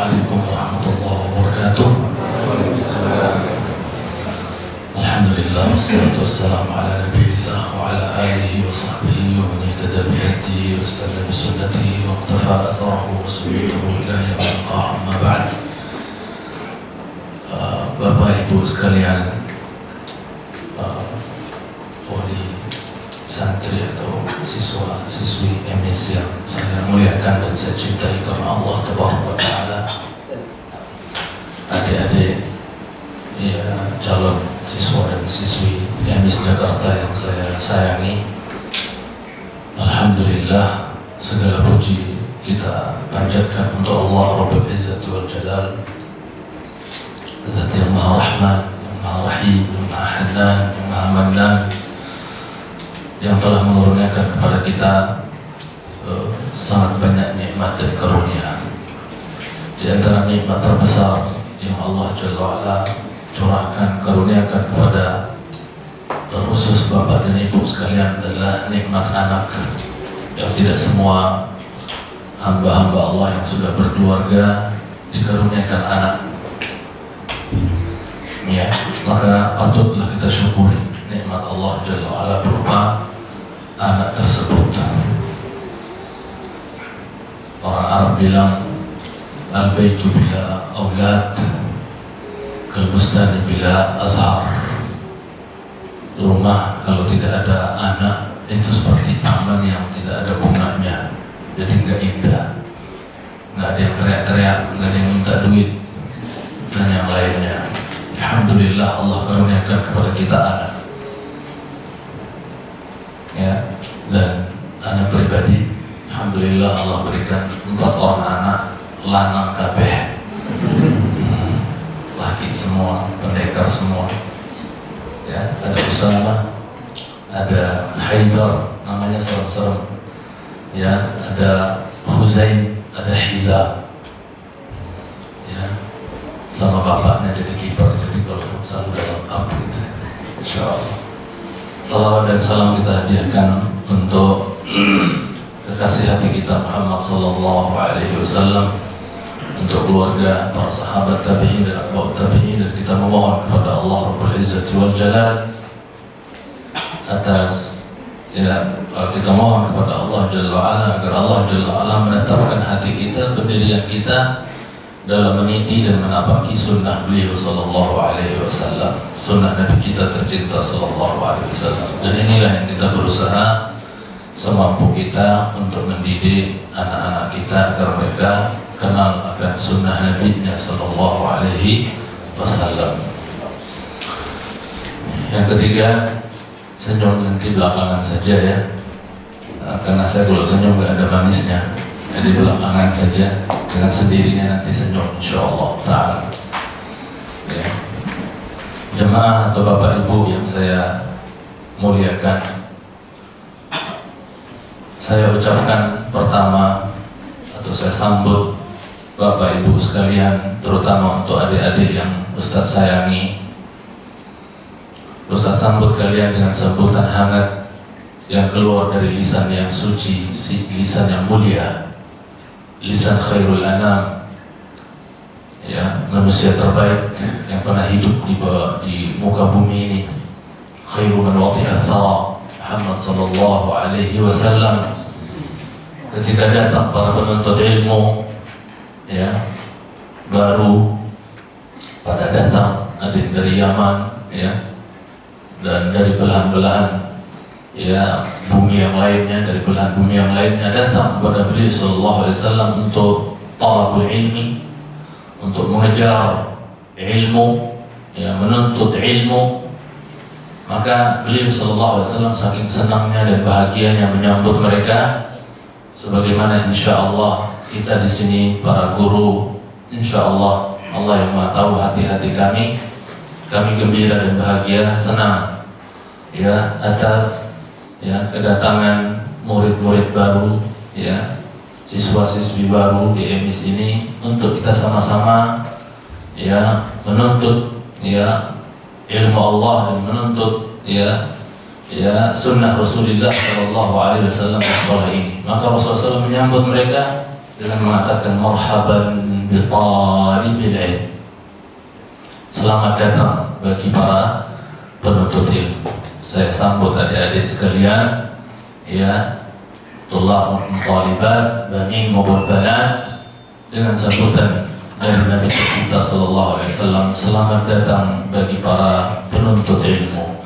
Assalamualaikum warahmatullahi wabarakatuh. Alhamdulillah, wassalatu wassalamu ala nabiyillah wa ala alihi wa sahbihi wa man ihtada bihadihi wa istana bi sunnatihi wa iqtafa atharahu wa sunnatahu ila yaumil qiyamah. Amma ba'd. Bapak Ibu sekalian, wali santri atau siswa-siswi MIS yang saya muliakan dan saya cintai karena Allah Tabaraka wa Ta'ala, adik-adik ya, calon siswa dan siswi MIS Jakarta yang saya sayangi, alhamdulillah segala puji kita panjatkan untuk Allah Rabbul Izzati wal Jalal, Zat yang Maha Rahman, yang Maha Rahim, yang Maha Hanan, yang Maha Mannan, yang telah menurunkan kepada kita sangat banyak nikmat dan karunia. Di antara nikmat terbesar yang Allah Jalla wa'ala curahkan, karuniakan kepada terkhusus Bapak dan Ibu sekalian adalah nikmat anak. Yang tidak semua hamba-hamba Allah yang sudah berkeluarga dikaruniakan anak. Ya, maka patutlah kita syukuri nikmat Allah Jalla wa'ala berupa anak tersebut. Orang Arab bilang, al-baitu bila aulad kal-bustani bila azhar. Rumah kalau tidak ada anak itu seperti taman yang tidak ada bunganya, jadi nggak indah, nggak ada yang teriak-teriak, nggak ada yang minta duit dan yang lainnya. Alhamdulillah Allah karuniakan kepada kita anak, ya, dan anak pribadi, alhamdulillah Allah berikan 4 orang anak lanang kabeh, laki semua, pendekar semua, ya. Ada Usama, ada Haidar, namanya serem-serem, ya, ada Huzain, ada Hiza, ya, sama bapaknya jadi kiper. Jadi kalau futsal udah lengkap gitu, insyaallah. Salawat dan salam kita hadiahkan untuk kekasih hati kita Muhammad sallallahu alaihi wasallam, untuk keluarga, para sahabat tabi'in dan atba'ut tabi'in, dan kita memohon kepada Allah Rabbul Izzati wal Jalal atas, ya, kita mohon kepada Allah Jalla wa'ala agar Allah Jalla wa'ala menetapkan hati kita, pendirian kita dalam meniti dan menapaki sunnah beliau sallallahu alaihi wasallam, sunnah Nabi kita tercinta sallallahu alaihi wasallam. Dan inilah yang kita berusaha semampu kita untuk mendidik anak-anak kita agar mereka kenal akan sunnah Nabi-Nya sallallahu alaihi wasallam. Yang ketiga, senyum nanti belakangan saja, ya, karena saya kalau senyum nggak ada manisnya, jadi belakangan saja, dengan sendirinya nanti senyum insyaallah ta'ala, ya. Jemaah atau Bapak Ibu yang saya muliakan, saya ucapkan pertama atau saya sambut Bapak Ibu sekalian, terutama untuk adik-adik yang Ustadz sayangi. Ustadz sambut kalian dengan sambutan hangat yang keluar dari lisan yang suci, lisan yang mulia, lisan khairul anam, ya, manusia terbaik yang pernah hidup di muka bumi ini. Khairu man wati'a thara, Muhammad sallallahu alaihi wasallam. Ketika datang para penuntut ilmu, ya, baru pada datang, ada yang dari Yaman, ya, dan dari belahan-belahan, ya, bumi yang lainnya, dari belahan bumi yang lainnya datang kepada beliau sallallahu alaihi wasallam untuk talabul ilmi, untuk mengejar ilmu, ya, menuntut ilmu. Maka beliau sallallahu alaihi wasallam saking senangnya dan bahagianya menyambut mereka, sebagaimana insyaallah kita di sini para guru, insyaallah Allah yang Maha tahu hati-hati kami gembira dan bahagia, senang, ya, atas, ya, kedatangan murid-murid baru, ya, siswa-siswi baru di MIS ini, untuk kita sama-sama, ya, menuntut, ya, ilmu Allah dan menuntut, ya, sunnah Rasulullah Shallallahu Alaihi Wasallam di sekolah ini. Maka Rasulullah SAW menyambut mereka dengan mengatakan marhaban bi talibil ilm. Selamat datang bagi para penuntut ilmu. Saya sambut adik-adik sekalian, ya, tulab talibat, banin maupun banat, dengan sambutan dari Nabi kita sallallahu alaihi wasallam, selamat datang bagi para penuntut ilmu.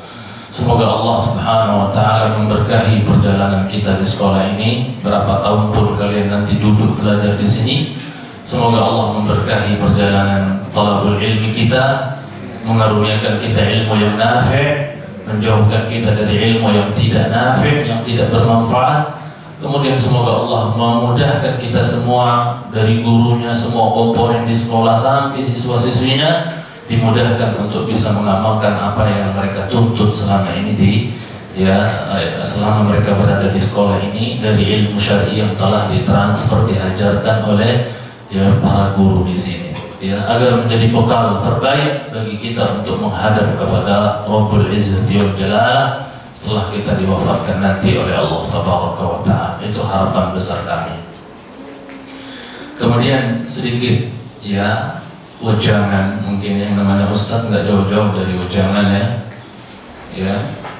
Semoga Allah Subhanahu wa taala memberkahi perjalanan kita di sekolah ini. Berapa tahun pun kalian nanti duduk belajar di sini, semoga Allah memberkahi perjalanan talabul ilmi kita, mengaruniakan kita ilmu yang nafi', menjauhkan kita dari ilmu yang tidak nafi', yang tidak bermanfaat. Kemudian semoga Allah memudahkan kita semua, dari gurunya, semua komponen di sekolah sampai siswa-siswinya, dimudahkan untuk bisa mengamalkan apa yang mereka tuntut selama ini selama mereka berada di sekolah ini, dari ilmu syar'i yang telah ditransfer, diajarkan oleh para guru di sini, agar menjadi bekal terbaik bagi kita untuk menghadap kepada Rabbul Izzati wal Jalalah setelah kita diwafatkan nanti oleh Allah Tabaraka wa Ta'ala. Itu harapan besar kami. Kemudian sedikit wejangan, mungkin yang namanya Ustadz nggak jauh-jauh dari wejangan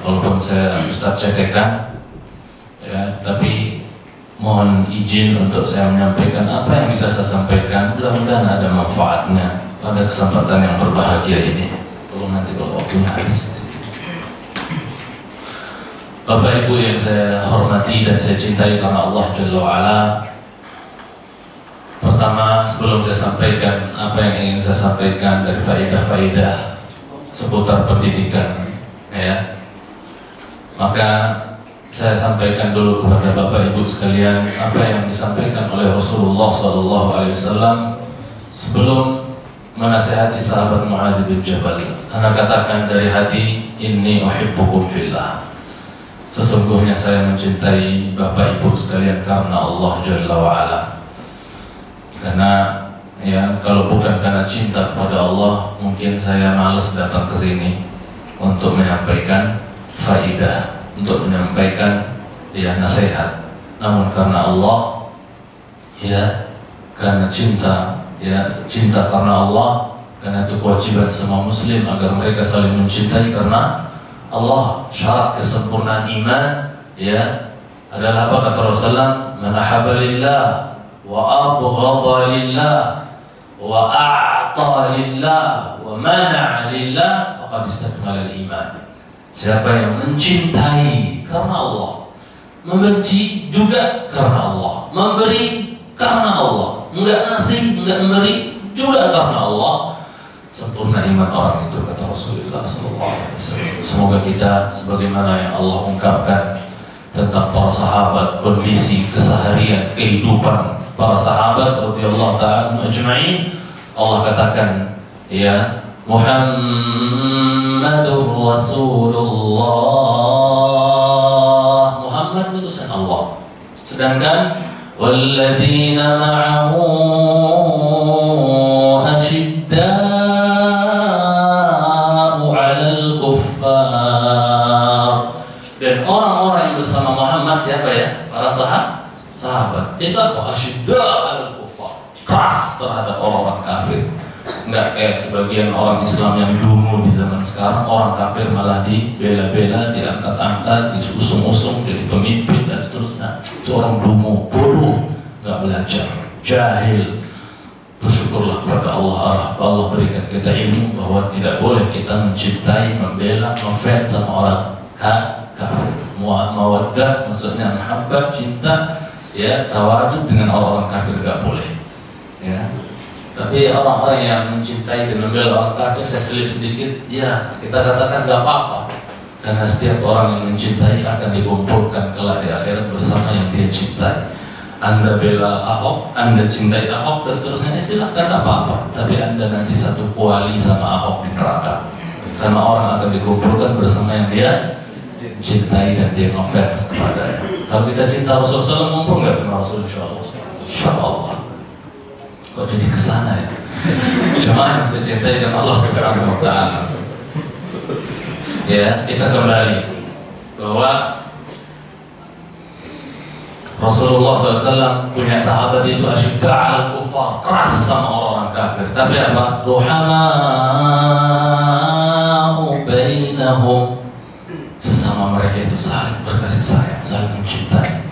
walaupun saya Ustadz cetekan, tapi mohon izin untuk saya menyampaikan apa yang bisa saya sampaikan. Mudah-mudahan ada manfaatnya pada kesempatan yang berbahagia ini. Tolong nanti kalau waktunya habis. Bapak Ibu yang saya hormati dan saya cintai karena Allah Jalla wa'ala, pertama, sebelum saya sampaikan apa yang ingin saya sampaikan dari faedah-faedah seputar pendidikan, maka saya sampaikan dulu kepada Bapak Ibu sekalian apa yang disampaikan oleh Rasulullah SAW sebelum menasihati sahabat Mu'adz bin Jabal. Ana katakan dari hati, inni uhibbukum fillah. Sesungguhnya saya mencintai Bapak Ibu sekalian karena Allah Jalla wa'ala. Karena kalau bukan karena cinta kepada Allah, mungkin saya malas datang ke sini untuk menyampaikan faidah, untuk menyampaikan nasihat. Namun karena Allah, karena cinta, cinta karena Allah, karena itu kewajiban semua muslim agar mereka saling mencintai karena Allah. Syarat kesempurnaan iman adalah apa kata Rasulullah? Man ahabba lillah wa abghadha lillah wa a'ta lillah wa mana'a lillah faqad istakmala al-iman. Siapa yang mencintai karena Allah, membenci juga karena Allah, memberi karena Allah, enggak ngasih, enggak memberi juga karena Allah, sempurna iman orang itu kata Rasulullah SAW. Semoga kita sebagaimana yang Allah ungkapkan tentang para sahabat, kondisi keseharian kehidupan para sahabat radhiyallahu ta'ala ajma'in, Allah katakan Muhammadur Rasulullah, Muhammad utusan Allah. Sedangkan walladzina ma'ahu asyidda'u 'alal kuffar. Dan orang-orang yang bersama Muhammad siapa Para sahabat. Itu apa? Asyidda' 'alal kuffar, keras terhadap orang-orang kafir. Enggak kayak sebagian orang Islam yang dulu di zaman sekarang, orang kafir malah dibela-bela, diangkat-angkat, diusung-usung jadi pemimpin dan seterusnya. Itu orang dulu, bodoh, nggak belajar, jahil. Bersyukurlah kepada Allah berikan kita ilmu bahwa tidak boleh kita mencintai, membela, ngefans sama orang kafir. Mawaddah maksudnya mahabbah, cinta, tawadud dengan orang-orang kafir nggak boleh. Tapi orang-orang yang mencintai dan membela orang kafir, saya selip sedikit, kita katakan gak apa-apa. Karena setiap orang yang mencintai akan dikumpulkan kelak di akhirat bersama yang dia cintai. Anda bela Ahok, Anda cintai Ahok, dan seterusnya, silahkan apa-apa. Tapi Anda nanti satu kuali sama Ahok di neraka. Karena orang akan dikumpulkan bersama yang dia cintai dan dia ngefans kepadanya. Kalau kita cinta Rasulullah, mumpung gak dengan Rasulullah? Insya Allah. Kok jadi kesana Jemaah yang saya cintai dengan Allah Subhanahu wa ta'ala. Kita kembali bahwa Rasulullah SAW punya sahabat itu asyidda' al-kufar, keras sama orang-orang kafir. Tapi apa? Ruhama'u bainahum, sesama mereka itu saling berkasih sayang, saling mencintai.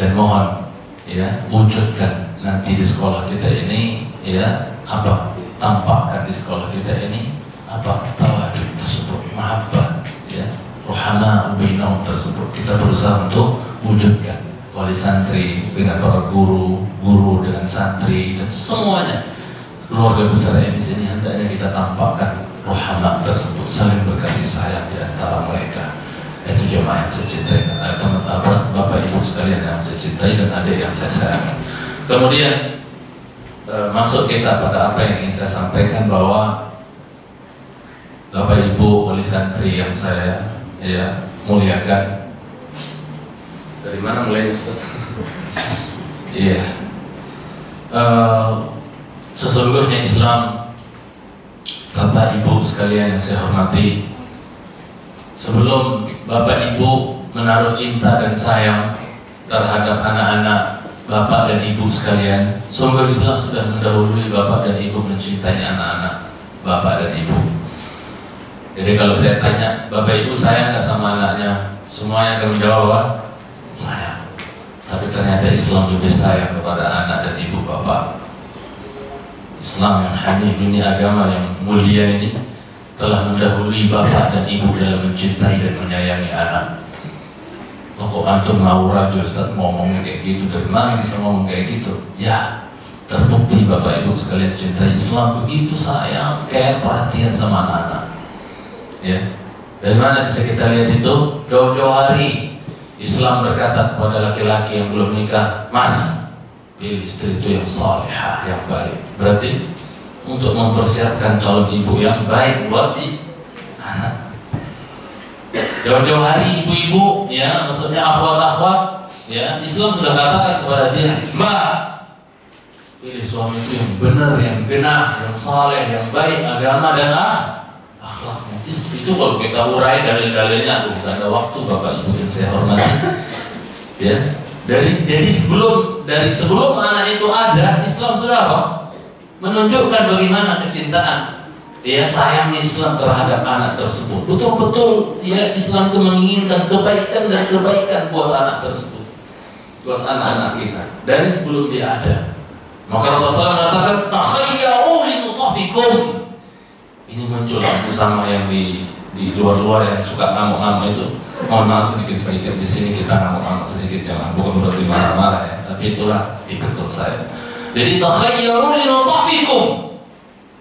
Dan mohon ya, wujudkan nanti di sekolah kita ini ya, apa? Tampakkan di sekolah kita ini apa? Tawadud tersebut, mahabbah ya, ruhama'u bainahum tersebut kita berusaha untuk wujudkan. Wali santri dengan para guru, guru dengan santri, dan semuanya keluarga besar yang di sini hendaknya kita tampakkan ruhama tersebut, saling berkasih sayang di antara mereka. Itu jemaah yang saya cintai, Bapak Ibu sekalian yang saya cintai dan adik yang saya sayangi. Kemudian masuk kita pada apa yang ingin saya sampaikan, bahwa Bapak Ibu wali santri yang saya ya muliakan. Dari mana mulai Ustaz? Iya. Sesungguhnya Islam, Bapak Ibu sekalian yang saya hormati, sebelum Bapak Ibu menaruh cinta dan sayang terhadap anak-anak Bapak dan Ibu sekalian, sungguh Islam sudah mendahului Bapak dan Ibu mencintai anak-anak Bapak dan Ibu. Jadi kalau saya tanya, Bapak Ibu sayang nggak sama anaknya? Semuanya akan menjawab sayang. Tapi ternyata Islam lebih sayang kepada anak dan ibu bapak. Islam yang hanif ini, agama yang mulia ini, telah mendahului bapak dan ibu dalam mencintai dan menyayangi anak. Kok antum mau raja Ustaz ngomongnya kayak gitu? Dari mana bisa ngomong kayak gitu? Ya, terbukti Bapak Ibu sekalian cinta Islam begitu sayang, kayak perhatian sama anak-anak. Ya, dari mana bisa kita lihat itu? Jauh-jauh hari Islam berkata kepada laki-laki yang belum nikah, Mas, pilih istri itu yang salihah, yang baik. Berarti untuk mempersiapkan calon ibu yang baik buat si anak. Jauh-jauh hari ibu-ibu, ya, maksudnya akhwat-akhwat, ya, Islam sudah katakan kepada dia, Mbak, pilih suami itu yang benar, yang genah, yang saleh, yang baik agama dan akhlaknya. Itu kalau kita urai dalil-dalilnya, tuh gak ada waktu Bapak Ibu yang saya hormati. Ya, dari sebelum anak itu ada, Islam sudah apa? Menunjukkan bagaimana kecintaan, ya, sayangnya Islam terhadap anak tersebut. Betul-betul ya, Islam itu menginginkan kebaikan dan kebaikan buat anak tersebut, buat anak-anak kita dari sebelum dia ada. Maka Rasulullah mengatakan, takhayyaru li mutafikum. Ini muncul lampu sama yang di luar-luar yang suka ngamuk-ngamuk itu. Mohon maaf sedikit-sedikit di sini kita ngamuk-ngamuk sedikit, jangan, bukan berarti marah-marah ya, tapi itulah tipikal saya. Jadi takhayyaru li mutafikum.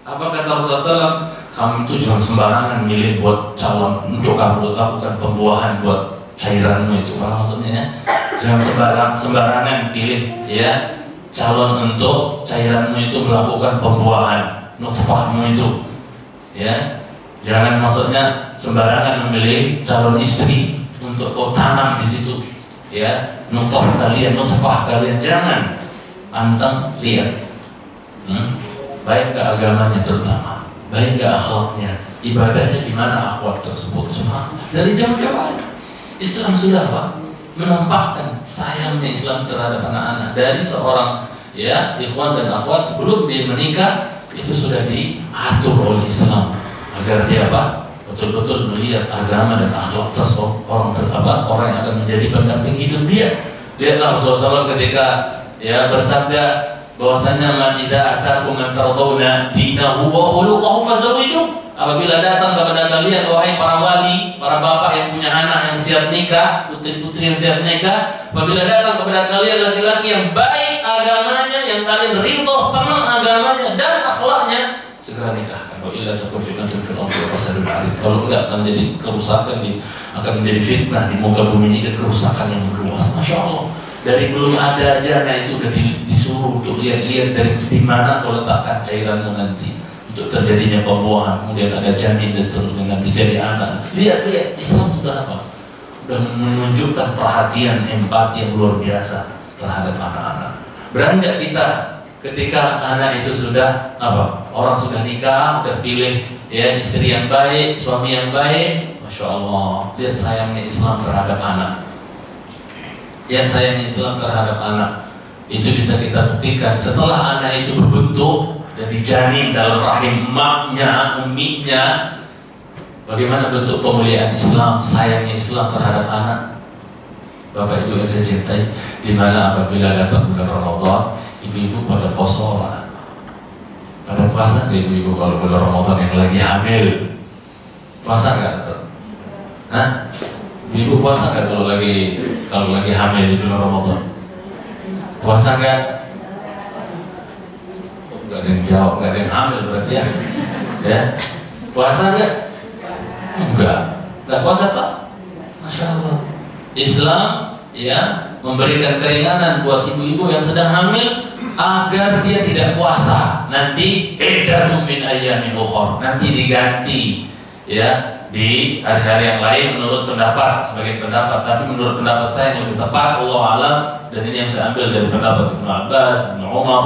Apa kata Rasulullah SAW? Kamu itu jangan sembarangan milih buat calon untuk kamu lakukan pembuahan buat cairanmu itu. Apa maksudnya ya? Jangan sembarangan pilih ya calon untuk cairanmu itu melakukan pembuahan nutfahmu itu. Ya, jangan maksudnya sembarangan memilih calon istri untuk kau tanam di situ. Ya, nutfah kalian jangan. Anteng lihat. Baik ke agamanya terutama, baik ke akhlaknya, ibadahnya gimana akhlak tersebut, semua dari jauh-jauh Islam sudah apa? Menampakkan sayangnya Islam terhadap anak-anak dari seorang ya ikhwan dan akhwat sebelum dia menikah, itu sudah diatur oleh Islam agar dia apa? Betul-betul melihat agama dan akhlak tersebut orang yang akan menjadi pendamping hidup dia. Lihatlah Rasulullah SAW ketika ya bersabda bahwasanya man idza atakum man tardawna dinahu wa khuluquhu fazawwijuh. Apabila datang kepada kalian wahai para wali, para bapak yang punya anak yang siap nikah, putri-putri yang siap nikah, apabila datang kepada kalian laki-laki yang baik agamanya, yang kalian ridho senang agamanya dan akhlaknya, segera nikahkan. Wa illa takun fitnatun fil ardi wa fasadun 'arid. Kalau enggak akan menjadi kerusakan, akan menjadi fitnah di muka bumi ini dan kerusakan yang meluas. Masya Allah. Dari belum ada aja, nah itu udah disuruh untuk lihat-lihat dari mana kau letakkan cairanmu nanti untuk terjadinya pembuahan, kemudian ada janin dan seterusnya nanti jadi anak. Lihat-lihat Islam sudah apa? Sudah menunjukkan perhatian, empati yang luar biasa terhadap anak-anak. Beranjak kita ketika anak itu sudah apa? Orang sudah nikah, sudah pilih ya istri yang baik, suami yang baik. Masya Allah, lihat sayangnya Islam terhadap anak. Yang sayang Islam terhadap anak itu bisa kita buktikan setelah anak itu berbentuk dan dijanin dalam rahim emaknya, umminya. Bagaimana bentuk pemuliaan Islam, sayangnya Islam terhadap anak. Bapak Ibu yang saya cintai, di mana apabila datang bulan Ramadan, ibu-ibu pada poso, pada puasa nggak ibu-ibu kalau bulan Ramadan yang lagi hamil? Puasa nggak? Hah? Ibu puasa nggak kalau lagi hamil di bulan Ramadan? Puasa nggak? Nggak ada yang jawab, nggak ada yang hamil berarti ya? Ya, puasa nggak? Nggak puasa tak? Masya Allah. Islam ya memberikan keringanan buat ibu-ibu yang sedang hamil agar dia tidak puasa. Nanti iddatun min ayyamin ukhra, nanti diganti ya di hari-hari yang lain menurut pendapat, sebagai pendapat. Tapi menurut pendapat saya yang lebih tepat, Allah alam, dan ini yang saya ambil dari pendapat Ibnu Abbas, Ibnu Umar,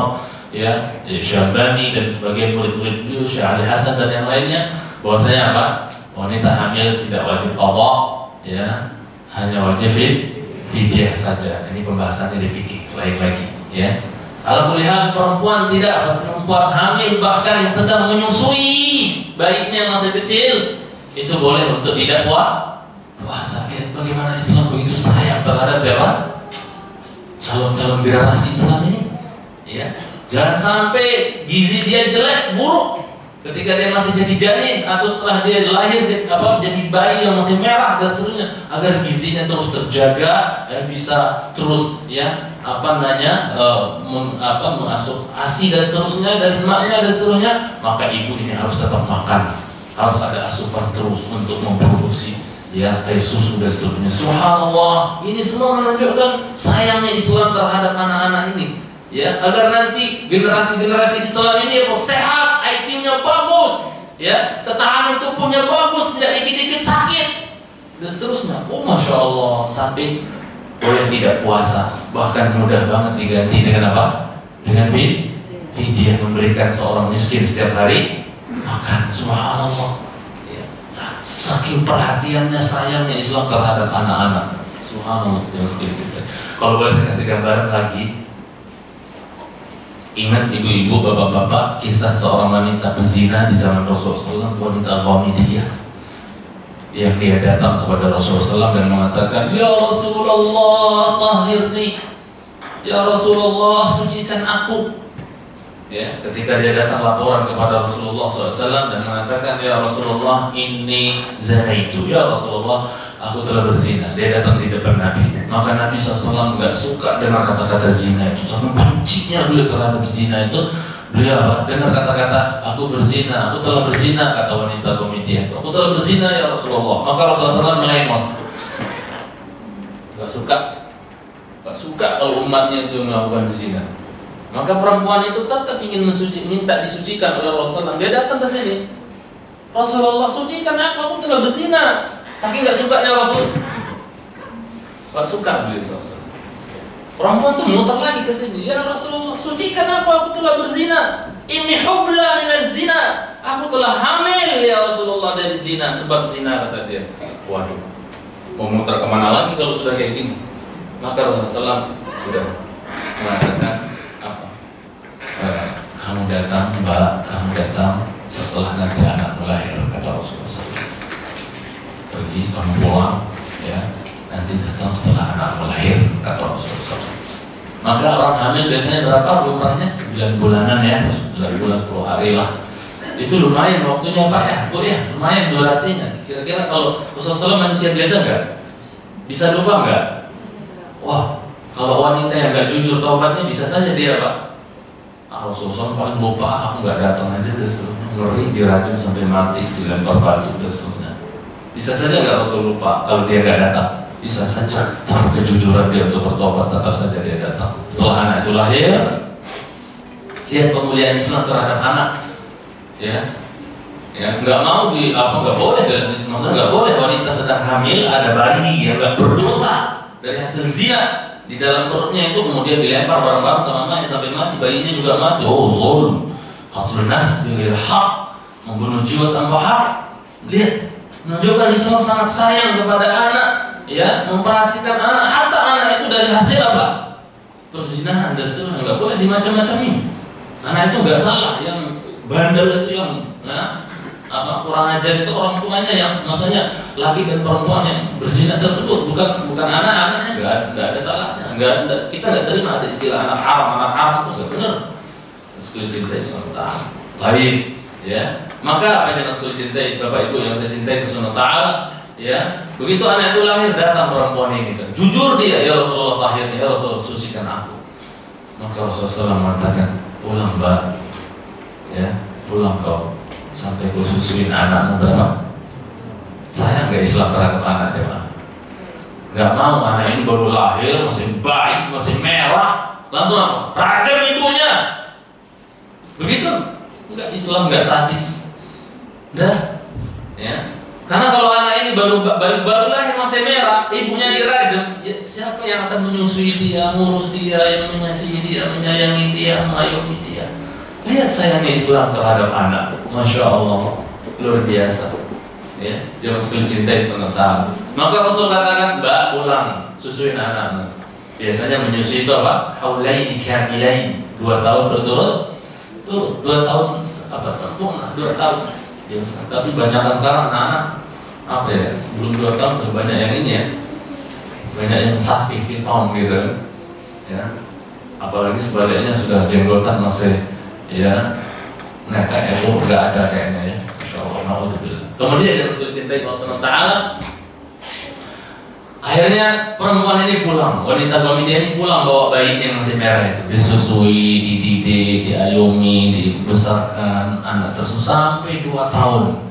ya, Syambani dan sebagian murid-murid beliau, Syekh Ali Hasan dan yang lainnya, bahwasanya apa? Wanita hamil tidak wajib qadha, ya, hanya wajib fidyah saja. Ini pembahasannya di fikih lain lagi, ya. Kalau melihat perempuan tidak, perempuan hamil bahkan yang sedang menyusui bayinya yang masih kecil, itu boleh untuk tidak puasa. Ya, bagaimana Islam begitu sayang terhadap siapa? Calon-calon generasi Islam ini, ya. Jangan sampai gizi dia jelek, buruk ketika dia masih jadi janin atau setelah dia lahir jadi bayi yang masih merah dan seterusnya, agar gizinya terus terjaga dan bisa terus mengasup ASI dan seterusnya dari emaknya dan seterusnya. Maka ibu ini harus tetap makan, harus ada asupan terus untuk memproduksi ya air susu dan seterusnya. Subhanallah, ini semua menunjukkan sayangnya Islam terhadap anak-anak ini, ya, agar nanti generasi-generasi Islam ini sehat, IQ-nya bagus, ya, ketahanan tubuhnya bagus, tidak dikit-dikit sakit dan seterusnya. Oh, Masya Allah, sampai boleh tidak puasa, bahkan mudah banget diganti dengan apa? Dengan fidyah, memberikan seorang miskin setiap hari makan. Subhanallah, ya. Saking perhatiannya, sayangnya Islam terhadap anak-anak. Subhanallah, ya miskin kita. Kalau boleh saya kasih gambaran lagi, ingat ibu-ibu, bapak-bapak, kisah seorang wanita pezina di zaman Rasulullah SAW, wanita Ghamidiyah, yang dia datang kepada Rasulullah SAW dan mengatakan, "Ya Rasulullah, tahhirni, ya Rasulullah, sucikan aku." Ya, ketika dia datang laporan kepada Rasulullah SAW dan mengatakan, "Ya Rasulullah, ini zanaitu, ya Rasulullah, aku telah berzina." Dia datang di depan Nabi. Maka Nabi SAW nggak suka dengar kata-kata zina itu, sangat bencinya beliau terhadap zina itu. Beliau apa? Dengar kata-kata "aku berzina, aku telah berzina," kata wanita Ghamidiyah, "aku telah berzina ya Rasulullah." Maka Rasulullah SAW melengos. Gak suka kalau umatnya itu melakukan zina. Maka perempuan itu tetap ingin minta disucikan oleh Rasulullah. Dia datang ke sini, "Rasulullah, sucikan aku telah berzina." Saking gak sukanya Rasul, gak suka beliau SAW. Perempuan tuh muter lagi ke sini, "Ya Rasulullah, sucikan aku telah berzina. Inni hubla minaz zina. Aku telah hamil ya Rasulullah dari zina, sebab zina," kata dia. Waduh, mau muter kemana lagi kalau sudah kayak gini? Maka Rasulullah SAW sudah mengatakan apa? "Kamu datang, Mbak, kamu datang setelah nanti anak melahir," kata Rasulullah SAW. "Pergi, kamu pulang, ya. Nanti datang setelah anak melahir," kata Rasulullah. Maka orang hamil biasanya berapa umurnya? 9 bulanan ya, 9 bulan 10 hari lah. Itu lumayan waktunya Pak ya, Bu ya, lumayan durasinya. Kira-kira kalau Rasulullah manusia biasa nggak? Bisa lupa nggak? Wah, kalau wanita yang nggak jujur taubatnya bisa saja dia Pak. Rasulullah paling lupa, aku nggak datang aja dan seterusnya, ngeri, diracun sampai mati, dilempar batu dan seterusnya. Bisa saja nggak Rasul lupa kalau dia nggak datang? Bisa saja, tapi kejujuran dia untuk bertobat tetap saja dia datang. Setelah anak itu lahir, lihat pemuliaan Islam terhadap anak, ya, nggak mau nggak boleh dalam Islam, maksudnya nggak boleh wanita sedang hamil ada bayi yang nggak berdosa dari hasil zina di dalam perutnya itu kemudian dilempar bareng-bareng sama emaknya sampai mati, bayinya juga mati. Oh, zulm, qatlun nas bighairi haq, membunuh jiwa tanpa hak. Lihat, menunjukkan Islam sangat sayang kepada anak, ya, memperhatikan anak, hatta anak itu dari dari hasil apa? Perzinahan dan seterusnya. Nggak boleh dimacam-macamin. Anak itu nggak salah, yang bandel itu yang kurang ajar itu orang tuanya, yang maksudnya laki dan perempuan yang berzina tersebut, bukan anak-anaknya. Nggak ada salahnya. Kita nggak terima ada istilah anak haram itu nggak benar. Sekali cintai SWT. Baik, ya. Maka apa yang sekali cintai Bapak Ibu yang saya cintai SWT, ya. Begitu anak itu lahir, datang perempuan ini, jujur dia, ya Rasulullah tahirnya, ya Rasulullah sucikan aku. Maka Rasulullah mengatakan, pulang Mbak, ya, pulang kau sampai kau susuin anakmu berapa? Saya nggak Islam terhadap anak ya Pak. Nggak mau anak ini baru lahir masih baik, masih merah, langsung apa? Rajam ibunya. Begitu? Nggak Islam, nggak sadis. Dah, ya. Karena kalau anak ini baru lahir masih merah, ibunya dirajam, ya, siapa yang akan menyusui dia, ngurus dia, yang mengasihi dia, menyayangi dia, mengayomi dia? Lihat sayangnya Islam terhadap anak, masya Allah, luar biasa. Ya, dia masih cintai sementara. Maka Rasul katakan, Mbak pulang, susuin anakmu. Biasanya menyusui itu apa? Haulaini kamilain, 2 tahun berturut. Tuh, 2 tahun apa sempurna, 2 tahun. Ya, tapi banyak sekarang anak-anak apa ya, sebelum 2 tahun udah banyak yang ini ya, banyak yang safi hitam gitu ya, apalagi sebaliknya sudah jenggotan masih ya netek itu nggak ada kayaknya ya, Masya Allah, na'udzubillah. Kemudian yang sudah cintai Allah SWT, akhirnya perempuan ini pulang, wanita Qamidiyah ini pulang bawa bayinya yang masih merah itu, disusui, dididik, diayomi, dibesarkan anak tersebut sampai 2 tahun.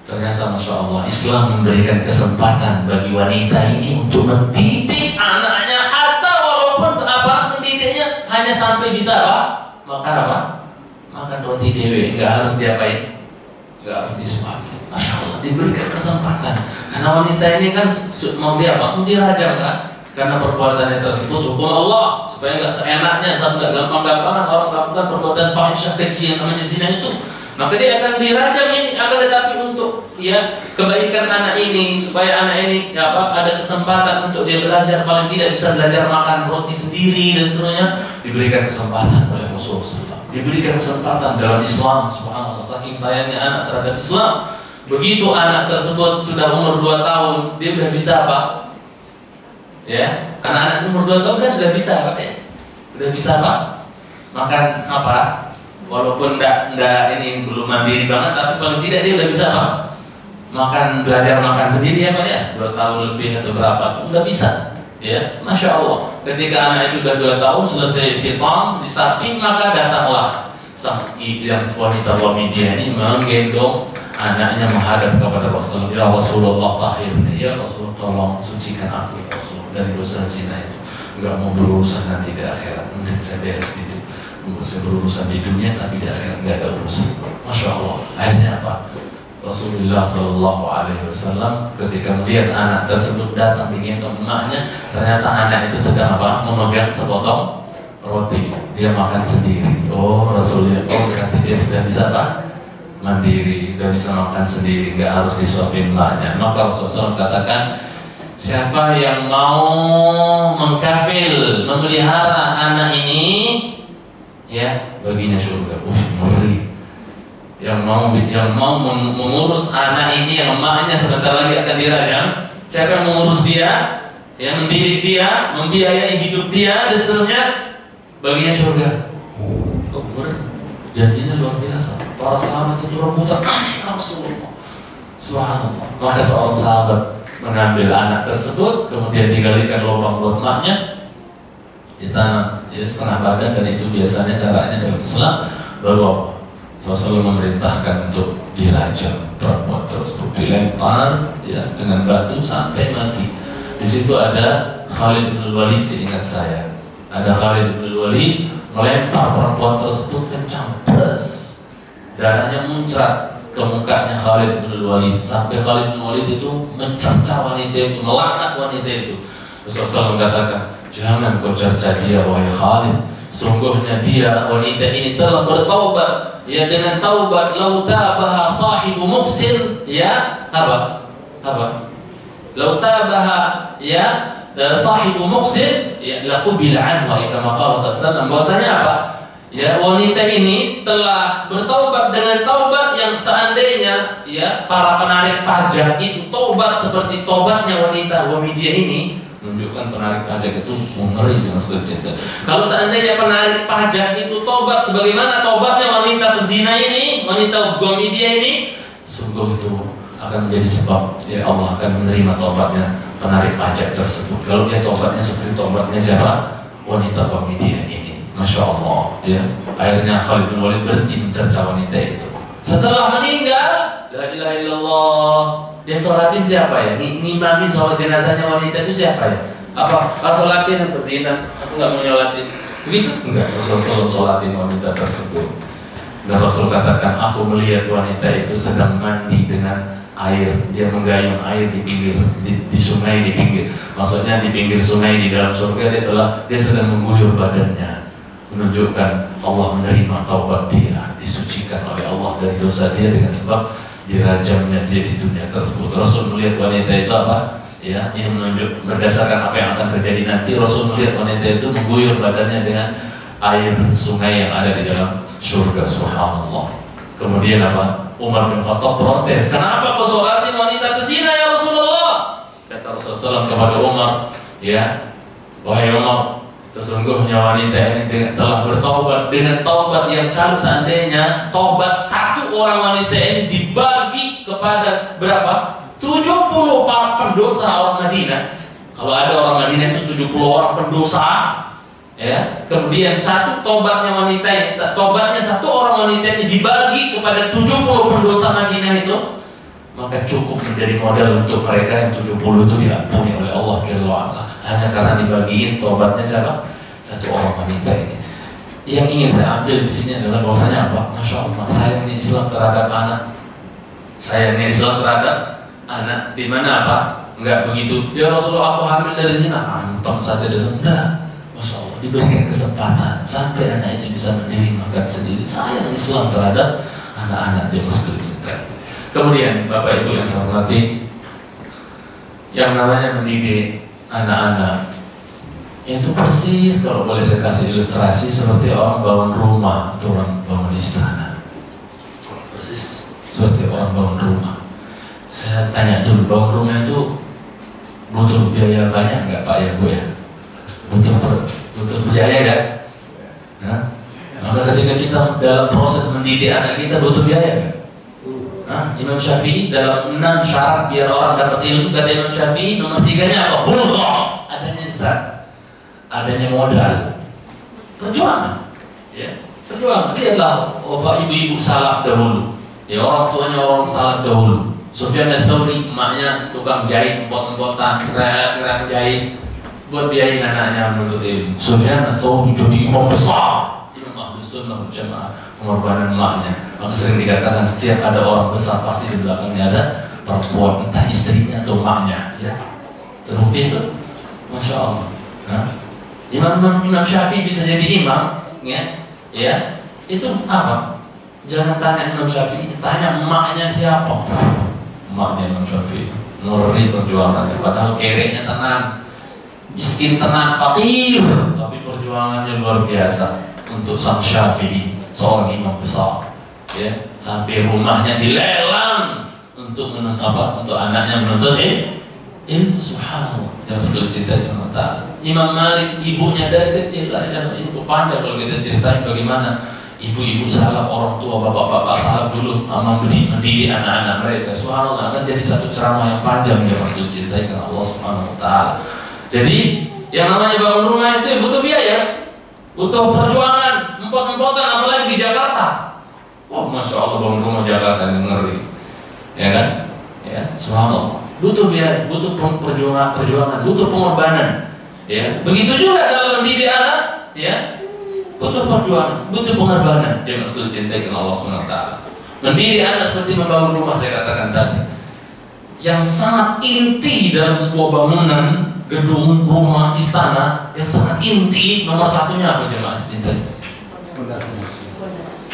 Ternyata Masya Allah, Islam memberikan kesempatan bagi wanita ini untuk mendidik anaknya, hatta walaupun mendidiknya hanya sampai bisa makan makan roti dewe, nggak harus diapain, nggak harus disuapin. Masya Allah, diberikan kesempatan. Karena wanita ini kan mau mau dirajam kan? Karena perbuatannya tersebut hukum Allah, supaya nggak seenaknya, nggak gampang-gampangan orang melakukan perbuatan fahisyah keji yang namanya zina itu. Maka dia akan dirajam ini, akan tetapi untuk ya kebaikan anak ini, supaya anak ini ada kesempatan untuk dia belajar, paling tidak bisa belajar makan roti sendiri dan seterusnya, diberikan kesempatan oleh Rasulullah. Diberikan kesempatan dalam Islam, subhanallah, saking sayangnya anak terhadap Islam. Begitu anak tersebut sudah umur 2 tahun, dia sudah bisa apa? Ya, anak-anak umur 2 tahun kan sudah bisa apa ya? Sudah bisa apa? Makan apa? Walaupun enggak ini belum mandiri banget, tapi paling tidak dia udah bisa apa? Belajar makan sendiri ya Pak ya? 2 tahun lebih atau berapa tuh udah bisa. Ya, Masya Allah. Ketika anak sudah 2 tahun selesai hitam, disaping, maka datanglah sang yang wanita Qamidiyah ini menggendong anaknya menghadap kepada Rasulullah. Ya Rasulullah tahirni, ya Rasulullah tolong sucikan aku ya Rasulullah dari dosa zina itu. Enggak mau berurusan nanti di akhirat, mungkin saya beres gitu. Saya berurusan di dunia tapi di akhirat nggak ada urusan. Masya Allah. Akhirnya apa? Rasulullah Shallallahu Alaihi Wasallam ketika melihat anak tersebut datang digendong emaknya, ternyata anak itu sedang apa? Memegang sepotong roti. Dia makan sendiri. Oh Rasulullah, berarti dia sudah bisa apa? Mandiri, sudah bisa makan sendiri, nggak harus disuapin emaknya. Maka Rasulullah katakan, siapa yang mau mengkafil, memelihara anak ini, ya baginya surga. Ngeri. Yang mau mengurus anak ini yang emaknya sebentar lagi akan dirajam, siapa yang mengurus dia, yang mendidik dia, membiayai hidup dia dan seterusnya, baginya surga. Oh benar, janjinya luar biasa. Para sahabat itu rebutan, Rasulullah. Subhanallah. Maka seorang sahabat mengambil anak tersebut, kemudian digalikan lubang buat emaknya, ditanam ya setengah badan, dan itu biasanya caranya dalam Islam. Baru Rasulullah memerintahkan untuk dirajam perempuan tersebut, dilempar ya dengan batu sampai mati. Di situ ada Khalid bin Walid, seingat saya, ada Khalid bin Walid melempar perempuan tersebut kencang, bres, darahnya muncrat ke mukanya Khalid bin Walid sampai Khalid bin Walid itu mencerca wanita itu, melaknat wanita itu. Rasulullah mengatakan, jangan kau cerca dia wahai Khalid, sungguhnya dia wanita ini telah bertaubat. Ya dengan taubat, lau tabaha sahibu muksin, ya lau tabaha ya sahibu muqsid ya laqubila anhu kama qala sallallahu bahwasanya apa? Ya, wanita ini telah bertaubat dengan taubat yang seandainya ya para penarik pajak itu taubat seperti taubatnya wanita Wamidiah ini, menunjukkan penarik pajak itu ngeri dengan seperti. Kalau seandainya penarik pajak itu taubat sebagaimana taubatnya wanita pezina ini, wanita Wamidiah ini, sungguh itu akan menjadi sebab ya Allah akan menerima taubatnya penarik pajak tersebut. Kalau dia taubatnya seperti taubatnya siapa? Wanita Wamidiah ini. Masya Allah, ya. Akhirnya Khalid bin Walid berhenti mencerca wanita itu. Setelah meninggal, la ilaha illallah. Yang sholatin siapa ya? Ngimamin sholat jenazahnya wanita itu siapa ya? Apa? Sholatin atau zina? Aku nggak mau nyolatin. Begitu? Enggak. Rasul sholatin wanita tersebut. Dan Rasul katakan, aku melihat wanita itu sedang mandi dengan air. Dia menggayung air di pinggir, di sungai di pinggir. Maksudnya di pinggir sungai di dalam surga dia sedang mengguyur badannya. Menunjukkan Allah menerima taubat dia, disucikan oleh Allah dari dosa dia dengan sebab dirajamnya dia di dunia tersebut. Rasul melihat wanita itu apa? Ya, ini menunjuk berdasarkan apa yang akan terjadi nanti. Rasul melihat wanita itu mengguyur badannya dengan air sungai yang ada di dalam surga. Subhanallah. Kemudian apa? Umar bin Khattab protes. Kenapa kau sholatin wanita berzina ya Rasulullah? Kata Rasulullah kepada Umar, ya, wahai Umar, sesungguhnya wanita ini telah bertobat dengan taubat yang kalau seandainya taubat satu orang wanita ini dibagi kepada berapa? 70 para pendosa orang Madinah. Kalau ada orang Madinah itu 70 orang pendosa, ya. Kemudian satu tobatnya wanita ini, tobatnya satu orang wanita ini dibagi kepada 70 pendosa Madinah itu, maka cukup menjadi modal untuk mereka yang 70 itu diampuni oleh Allah Jalla wa'ala. Hanya karena dibagiin tobatnya siapa? Satu orang wanita ini. Yang ingin saya ambil di sini adalah bahwasanya apa? Masya Allah, sayangnya Islam terhadap anak. Sayangnya Islam terhadap anak. Di mana apa? Enggak begitu. Ya Rasulullah, aku hamil dari zina. Antum saja dari zina. Masya Allah, diberikan kesempatan sampai anak itu bisa berdiri makan sendiri. Sayang Islam terhadap anak-anak dia muslim kita. Kemudian Bapak Ibu yang saya hormati, yang namanya mendidik anak-anak itu persis, kalau boleh saya kasih ilustrasi, seperti orang bangun rumah atau orang bangun istana. Persis seperti orang bangun rumah. Saya tanya dulu, bangun rumah itu butuh biaya banyak nggak Pak ya Bu ya? Butuh biaya nggak? Nah, maka ketika kita dalam proses mendidik anak kita butuh biaya nggak? Imam Syafi'i dalam 6 syarat biar orang dapat ilmu, kata Imam Syafi'i, nomor 3-nya apa? Bulghah, adanya zat, adanya modal, perjuangan, ya, perjuangan. Lihatlah ibu-ibu salaf dahulu, ya, orang tuanya orang salaf dahulu. Sufyan ats-Tsauri, emaknya tukang jahit, empot-empotan, keren jahit, buat biayain anaknya menuntut ilmu. Sufyan ats-Tsauri jadi imam besar, imam Ahlus Sunnah wal Jamaah, pengorbanan emaknya. Maka sering dikatakan setiap ada orang besar pasti di belakangnya ada perempuan, entah istrinya atau emaknya, ya. Terbukti itu, Masya Allah. Nah, Imam Syafi'i bisa jadi imam, ya, itu apa? Jangan tanya Imam Syafi'i, tanya emaknya siapa. Emaknya Imam Syafi'i, murni perjuangannya, padahal kereknya tenang, miskin tenang, fakir, tapi perjuangannya luar biasa untuk sang Syafi'i, seorang imam besar. Ya, sampai rumahnya dilelang untuk untuk anaknya menuntut ilmu. Subhanallah, yang sekali cerita sementara. Imam Malik, ibunya dari kecil lah, ya, ini panjang kalau kita ceritain bagaimana ibu-ibu salaf, orang tua, bapak-bapak salaf dulu mendidik anak-anak mereka. Subhanallah, akan jadi satu ceramah yang panjang yang harus diceritakan Allah Subhanahu Wa Taala. Jadi yang namanya bangun rumah itu butuh biaya, butuh perjuangan, empot-empotan, apalagi di Jakarta. Oh, Masya Allah, bangun rumah Jakarta yang ngeri, ya kan? Ya, subhanallah. Butuh biaya, butuh perjuangan, butuh pengorbanan. Ya, begitu juga dalam mendidik anak, ya, butuh perjuangan, butuh pengorbanan. Dia mesti dicintai Allah SWT. Mendidik anak seperti membangun rumah, saya katakan tadi, yang sangat inti dalam sebuah bangunan, gedung, rumah, istana, yang sangat inti, nomor satunya apa jemaah cinta?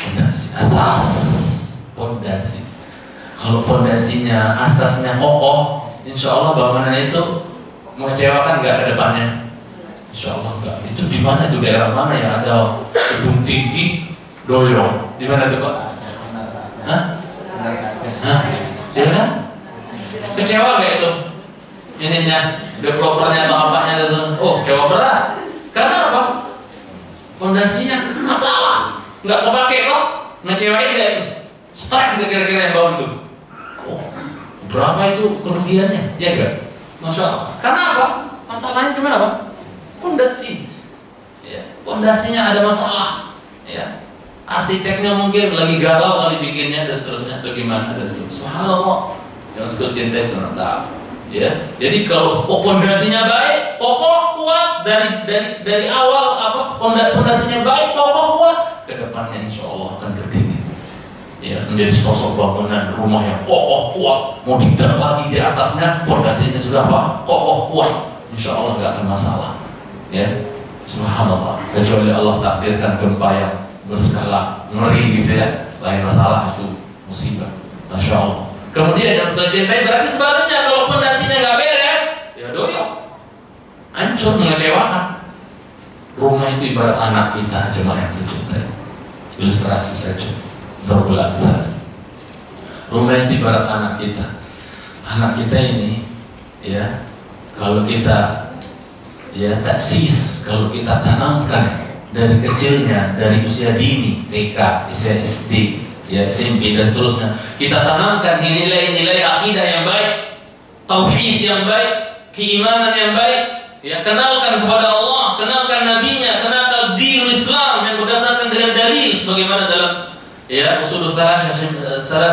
Fondasi, asas, fondasi. Kalau fondasinya, asasnya kokoh, insya Allah bangunan itu Mengecewakan nggak ke depannya? Insya Allah enggak. Itu di mana tuh, daerah mana yang ada gedung tinggi doyong? Di mana tuh Pak? Hah? Hah? Di mana? Kecewa nggak itu? Ininya, developernya atau apanya itu? Oh, kecewa berat. Karena apa? Fondasinya masalah, nggak kepake kok. Ngecewain nggak itu? Stres nggak kira-kira yang bawa itu? Oh, berapa itu kerugiannya? Ya enggak? Masya Allah. Karena apa? Masalahnya cuma apa? Fondasi. Ya, fondasinya ada masalah. Ya, arsiteknya mungkin lagi galau kali bikinnya dan seterusnya atau gimana dan seterusnya. Subhanallah. Yang sekali cintai sebentar. Ya, jadi kalau fondasinya baik, kokoh kuat dari awal apa fondasinya baik, kokoh kuat, kedepannya insya Allah akan berdiri. Ya, menjadi sosok bangunan rumah yang kokoh kuat. Mau didar lagi di atasnya, fondasinya sudah apa? Kokoh kuat. Insya Allah nggak akan masalah. Ya, subhanallah. Kecuali Allah takdirkan gempa yang berskala ngeri gitu ya, lain masalah, itu musibah. Masya Allah. Kemudian yang sudah cintai berarti sebaliknya, kalau fondasinya nggak beres, ya doyong, hancur, mengecewakan. Rumah itu ibarat anak kita, jemaah yang saya cintai. Ilustrasi saja, berbulan-bulan. Rumah itu ibarat anak kita. Anak kita ini, ya, kalau kita ya taksis, kalau kita tanamkan dari kecilnya, dari usia dini, TK, usia SD, ya SMP dan seterusnya, kita tanamkan nilai-nilai akidah yang baik, tauhid yang baik, keimanan yang baik, ya, kenalkan kepada Allah, kenalkan nabinya, kenalkan dinul Islam yang berdasarkan dengan dalil sebagaimana dalam ya usul salasah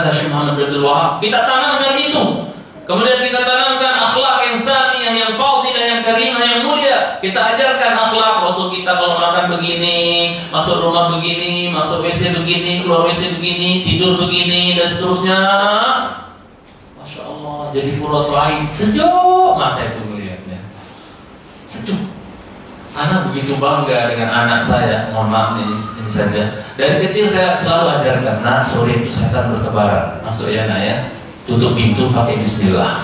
Syekh Muhammad bin Abdul Wahab. Kita tanamkan itu. Kemudian kita tanamkan akhlak insaniyah yang fadilah, yang karimah, yang mulia. Kita ajarkan akhlak Rasul kita, kalau makan begini, masuk rumah begini, masuk WC begini, keluar WC begini, tidur begini dan seterusnya. Masya Allah, jadi qurratu ain, sejuk mata itu melihatnya. Sejuk. Anak begitu bangga dengan anak saya. Mohon maaf ini saja. Dari kecil saya selalu ajarkan, nah sore itu setan bertebaran. Masuk ya nak ya. Tutup pintu pakai bismillah.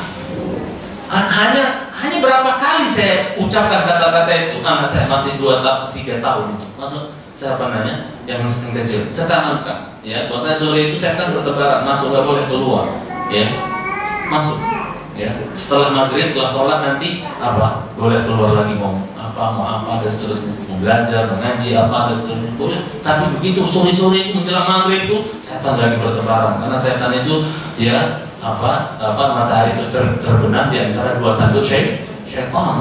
Hanya berapa kali saya ucapkan kata-kata itu, anak saya masih 2-3 tahun itu. Maksud saya apa namanya? Yang kecil. Saya tanamkan, ya. Kalau saya sore itu setan bertebaran, masuk, nggak boleh keluar, ya. Masuk, ya. Setelah maghrib, setelah sholat nanti apa? Boleh keluar lagi, mau apa dan seterusnya, mau belajar, mengaji apa dan seterusnya, boleh. Tapi begitu sore-sore itu menjelang maghrib itu setan lagi bertebaran, karena setan itu ya matahari itu terbenam di antara dua tanduk syaitan.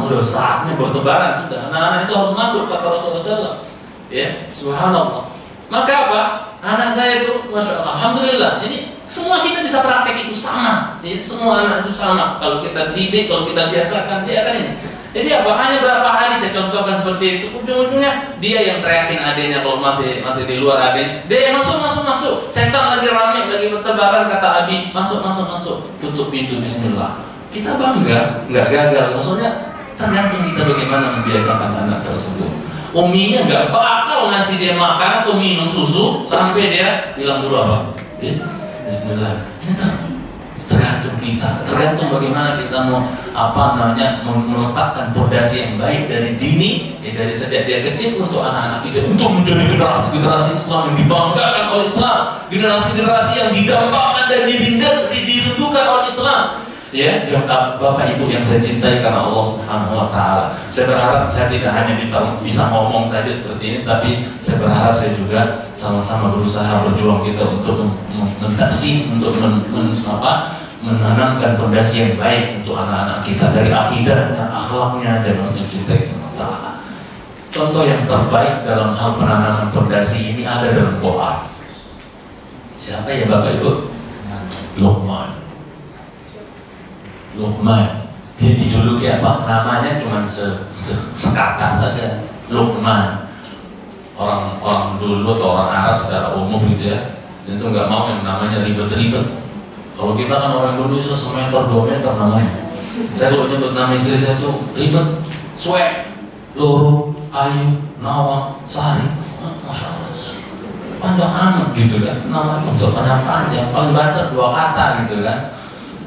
Udah saatnya bertebaran sudah. Anak-anak itu harus masuk, kata Rasulullah SAW. Ya, subhanallah. Maka apa? Anak saya itu, masya Allah, alhamdulillah. Jadi semua kita bisa praktek itu sama. Jadi semua anak itu sama. Kalau kita didik, kalau kita biasakan, dia akan ini. Jadi apa? Hanya berapa hari saya contohkan seperti itu. Ujung-ujungnya dia yang teriakin adiknya kalau masih di luar adik. Dia yang masuk. Setan lagi rame, lagi bertebaran, kata Abi, masuk. Tutup pintu bismillah. Kita bangga, nggak gagal. Maksudnya tergantung kita bagaimana membiasakan anak tersebut. Uminya nggak bakal ngasih dia makan atau minum susu sampai dia bilang dulu apa? Bismillah. Tergantung kita, tergantung bagaimana kita mau meletakkan fondasi yang baik dari dini, ya, dari sejak dia kecil untuk anak-anak kita, untuk menjadi generasi Islam yang dibanggakan oleh Islam, generasi yang didambakan dan dirindukan oleh Islam. Ya, Bapak Ibu yang saya cintai karena Allah Subhanahu Wa Taala. Saya berharap saya tidak hanya bisa ngomong saja seperti ini, tapi saya berharap saya juga sama-sama berusaha berjuang kita untuk mentaksis, untuk menanamkan fondasi yang baik untuk anak-anak kita, dari akidahnya, akhlaknya, dan kita SWT. Contoh yang terbaik dalam hal penanaman fondasi ini ada dalam Quran. Siapa ya Bapak Ibu? Luqman. Dia dijuluki apa? Namanya cuma sekata saja, Luqman. Orang dulu atau orang Arab secara umum gitu ya, itu nggak mau yang namanya ribet-ribet. Kalau kita kan orang Indonesia semeter 2 meter namanya. Saya kalau nyebut nama istri saya tuh ribet, suek, loro, ayu, nawang, sari, masya Allah, panjang amat gitu kan. Nama ucapannya panjang, paling banter 2 kata gitu kan.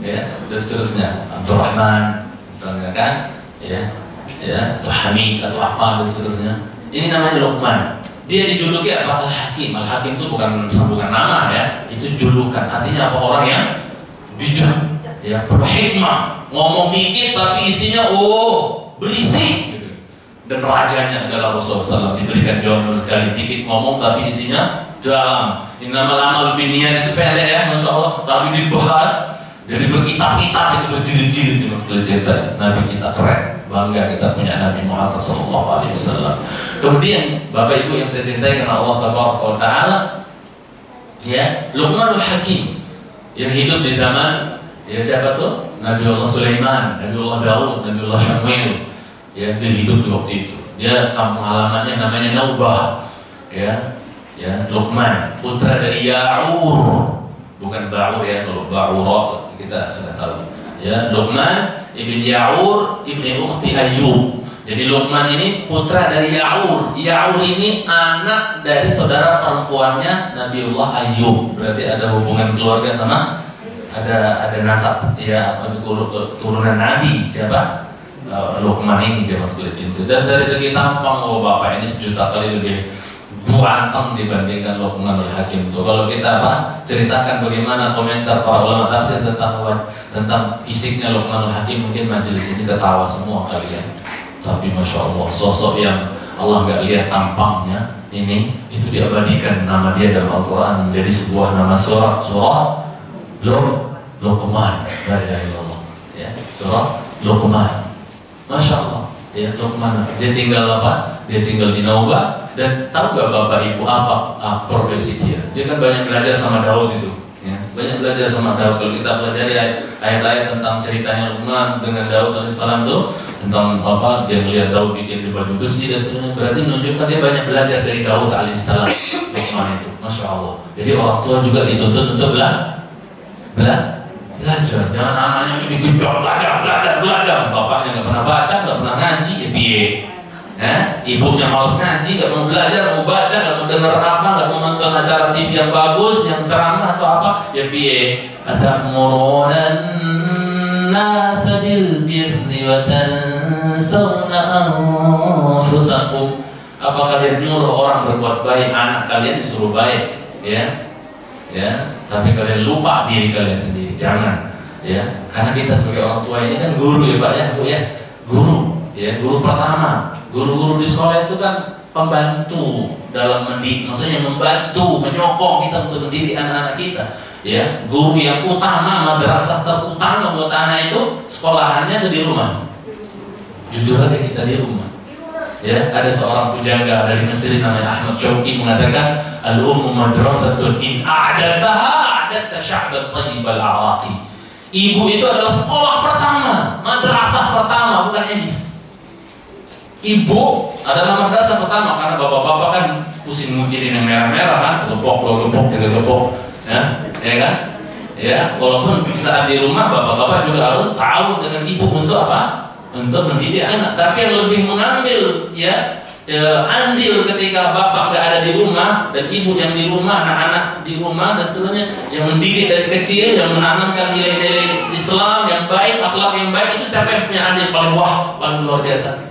Ya, dan seterusnya. Abdurrahman, misalnya kan. atau Hamid atau apa dan seterusnya. Ini namanya Luqman. Dia dijuluki apa? Al-Hakim. Al-Hakim itu bukan sambungan nama ya, itu julukan. Artinya apa? Orang yang bijak, ya, penuh hikmah, ngomong dikit tapi isinya berisik. Gitu. Dan rajanya adalah Rasulullah SAW, diberikan jawaban kali dikit ngomong tapi isinya dalam. Innamal amal binniyat itu pendek ya, masya Allah, tapi dibahas. Jadi berkitab-kitab itu berjilid-jilid itu mas cerita Nabi kita keren, bangga kita punya Nabi Muhammad SAW. Kemudian Bapak Ibu yang saya cintai karena Allah Taala, ya, Luqmanul Hakim yang hidup di zaman ya siapa tuh? Nabi Allah Sulaiman, Nabi Allah Daud, Nabi Allah Samuel. Ya, dia hidup di waktu itu. Dia kampung halamannya namanya Naubah. Ya, Luqman, putra dari Ya'ur. Bukan Ba'ur ya, kalau Ba'ur kita sudah tahu. Ya, Luqman ibn Ya'ur ibn ukhti Ayyub. Jadi Luqman ini putra dari Ya'ur. Ya'ur ini anak dari saudara perempuannya Nabiullah Ayyub. Berarti ada hubungan keluarga sama ada nasab ya, turunan Nabi. Siapa? Luqman ini dia masuk ke cinta. Dan dari segi tampang bapak ini 1 juta kali lebih buanteng dibandingkan Luqmanul Hakim itu. Kalau kita ceritakan bagaimana komentar para ulama tafsir tentang fisiknya Luqmanul Hakim, mungkin majelis ini ketawa semua kalian. Tapi masya Allah, sosok yang Allah nggak lihat tampangnya ini, itu diabadikan nama dia dalam Al-Quran menjadi sebuah nama surah Luqman. La ilaha illallah. Ya, surah Luqman. Masya Allah. Ya, Luqman. Dia tinggal apa? Dia tinggal di Naubah. Dan tahu gak Bapak Ibu apa profesi dia? Dia kan banyak belajar sama Daud itu, ya. Banyak belajar sama Daud. Kalau kita pelajari ayat-ayat tentang ceritanya Luqman dengan Daud alaihissalam tuh, tentang apa dia melihat Daud bikin di baju besi dan seterusnya, berarti menunjukkan dia banyak belajar dari Daud alaihissalam. Luqman itu, masya Allah. Jadi orang tua juga dituntut untuk belajar. Jangan anaknya digenjot belajar. Bapaknya nggak pernah baca, nggak pernah ngaji, ya biye. Ibunya malas ngaji, gak mau belajar, gak mau baca, gak mau dengar apa, gak mau nonton acara TV yang bagus, yang ceramah atau apa, ya piye? Atamuruna an-nasa bil birri wa tansawna anfusakum. Apa kalian nyuruh orang berbuat baik, anak kalian disuruh baik, ya? Tapi kalian lupa diri kalian sendiri. Jangan, ya. Karena kita sebagai orang tua ini kan guru ya Pak ya, Bu ya. Guru pertama. Guru-guru di sekolah itu kan pembantu dalam mendidik, maksudnya membantu, menyokong kita untuk mendidik anak-anak kita. Ya, guru yang utama, madrasah terutama buat anak itu sekolahannya itu di rumah. Jujur aja kita di rumah. Ya, ada seorang pujangga dari Mesir namanya Ahmad Syauqi mengatakan al-ummu madrasatun in a'dadaha a'dadta sya'ban thayyibal a'raqi. Ibu itu adalah sekolah pertama, madrasah pertama, bukan edis. Ibu adalah madrasah pertama, karena bapak-bapak kan pusing ngucirin yang merah-merah kan, 1 gepok, 2 gepok, 3 gepok, ya kan? Ya, walaupun saat di rumah bapak-bapak juga harus tahu dengan ibu untuk apa? Untuk mendidik anak. Tapi yang lebih mengambil andil ketika bapak nggak ada di rumah dan ibu yang di rumah, anak-anak di rumah dan seterusnya, yang mendidik dari kecil, yang menanamkan nilai-nilai Islam yang baik, akhlak yang baik, itu siapa yang punya andil paling luar biasa?